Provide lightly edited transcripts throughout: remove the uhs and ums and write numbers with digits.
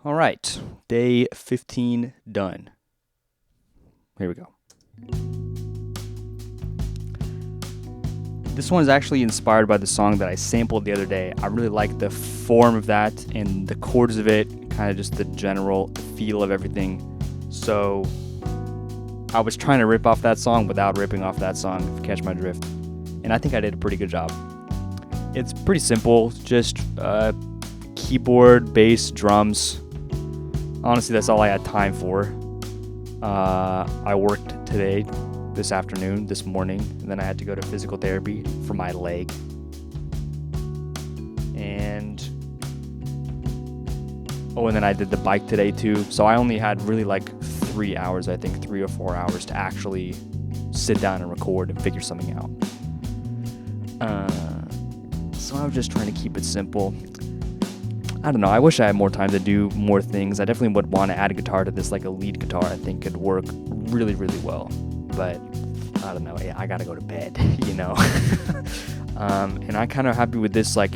All right, day 15 done. Here we go. This one is actually inspired by the song that I sampled the other day. I really like the form of that and the chords of it, kind of just the general feel of everything. So I was trying to rip off that song without ripping off that song, if you catch my drift. And I think I did a pretty good job. It's pretty simple, just keyboard, bass, drums. Honestly, that's all I had time for. I worked today, this afternoon, this morning, and then I had to go to physical therapy for my leg. And then I did the bike today too. So I only had really like 3 hours, I think 3 or 4 hours to actually sit down and record and figure something out. So I was just trying to keep it simple. I don't know, I wish I had more time to do more things. I definitely would want to add a guitar to this, like a lead guitar. I think could work really, really well. But I don't know, I gotta go to bed, you know. And I'm kind of happy with this, like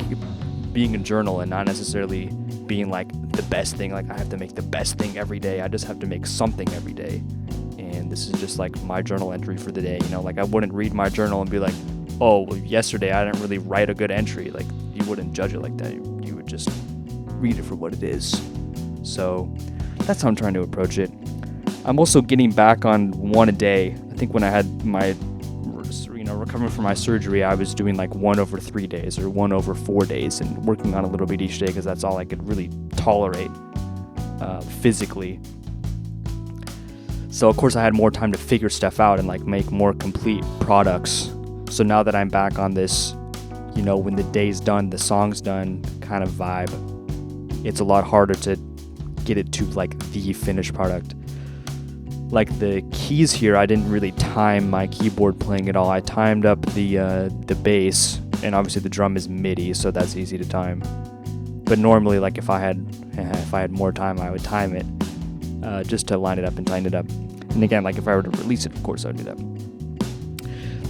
being a journal and not necessarily being like the best thing. Like I have to make the best thing every day. I just have to make something every day. And this is just like my journal entry for the day, you know. Like I wouldn't read my journal and be like, oh, well, yesterday I didn't really write a good entry. Like you wouldn't judge it like that. You would just read it for what it is. So that's how I'm trying to approach it. I'm also getting back on one a day. I think when I had my, recovering from my surgery, I was doing like 1/3 days or 1/4 days and working on a little bit each day because that's all I could really tolerate physically. So of course I had more time to figure stuff out and like make more complete products. So now that I'm back on this, you know, when the day's done, the song's done kind of vibe, it's a lot harder to get it to like the finished product. Like the keys here, I didn't really time my keyboard playing at all. I timed up the bass, and obviously the drum is MIDI, so that's easy to time. But normally, like if I had more time, I would time it just to line it up and tighten it up. And again, like if I were to release it, of course I would do that.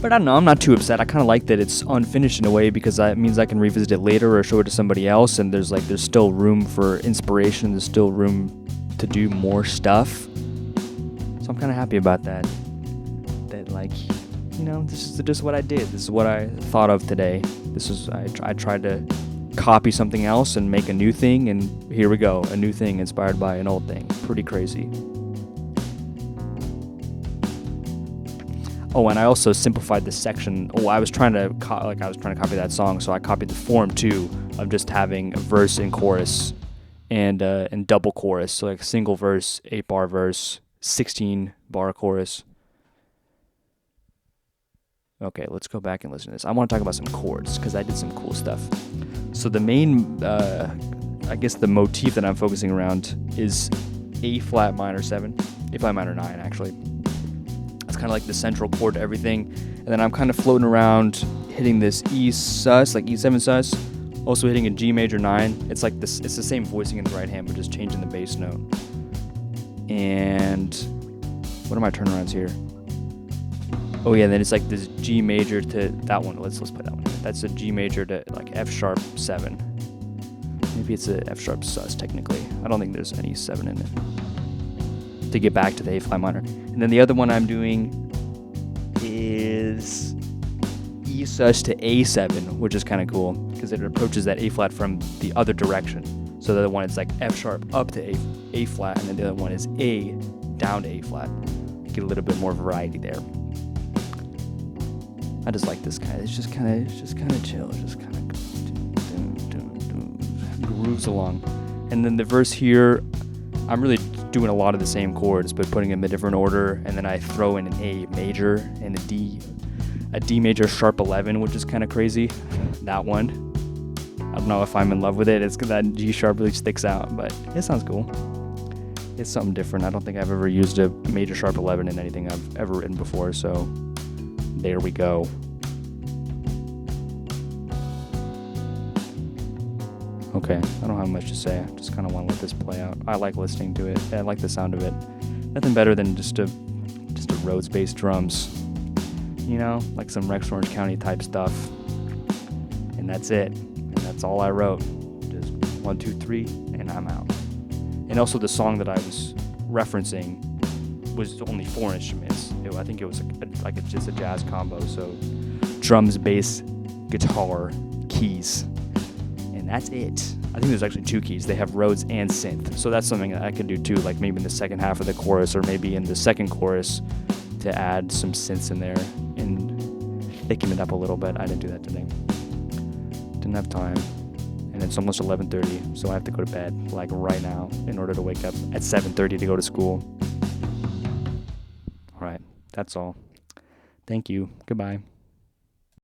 But I don't know, I'm not too upset. I kind of like that it's unfinished in a way because that means I can revisit it later or show it to somebody else, and there's still room for inspiration. There's still room to do more stuff. So I'm kind of happy about that. That like, you know, this is just what I did. This is what I thought of today. I tried to copy something else and make a new thing, and here we go, a new thing inspired by an old thing. Pretty crazy. Oh, and I also simplified the section. I was trying to copy that song, so I copied the form too of just having a verse and chorus, and double chorus. So like a single verse, 8-bar verse, 16-bar chorus. Okay, let's go back and listen to this. I want to talk about some chords because I did some cool stuff. So the main, I guess the motif that I'm focusing around is A flat minor 7, A flat minor 9 actually. It's kind of like the central chord to everything. And then I'm kind of floating around hitting this E sus, like E7 sus, also hitting a G major 9. It's like this, it's the same voicing in the right hand, but just changing the bass note. And what are my turnarounds here? Oh yeah, then it's like this G major to that one. Let's play that one. That's a G major to like F sharp 7. Maybe it's a F sharp sus technically. I don't think there's any 7 in it. To get back to the A flat minor. And then the other one I'm doing is E sus to A7, which is kind of cool because it approaches that A flat from the other direction. So the other one is like F sharp up to A flat, and then the other one is A down to A flat. Get a little bit more variety there. I just like this kind of. It's just kind of chill. Just kind of grooves along. And then the verse here, I'm really doing a lot of the same chords, but putting them in a different order. And then I throw in an A major and a D major sharp 11, which is kind of crazy. That one. I don't know if I'm in love with it. It's because that G sharp really sticks out, but it sounds cool. It's something different. I don't think I've ever used a major sharp 11 in anything I've ever written before, so there we go. Okay, I don't have much to say. I just kind of want to let this play out. I like listening to it. I like the sound of it. Nothing better than just a Rhodes-based drums. You know, like some Rex Orange County type stuff. And that's it. And that's all I wrote. Just 1, 2, 3, and I'm out. And also the song that I was referencing was only 4 instruments. I think it was just a jazz combo. So drums, bass, guitar, keys, and that's it. I think there's actually 2 keys. They have Rhodes and synth. So that's something that I could do too, like maybe in the second half of the chorus or maybe in the second chorus to add some synths in there and thicken it up a little bit. I didn't do that today. Didn't have time. And it's almost 11:30, so I have to go to bed like right now in order to wake up at 7:30 to go to school. All right, that's all. Thank you. Goodbye.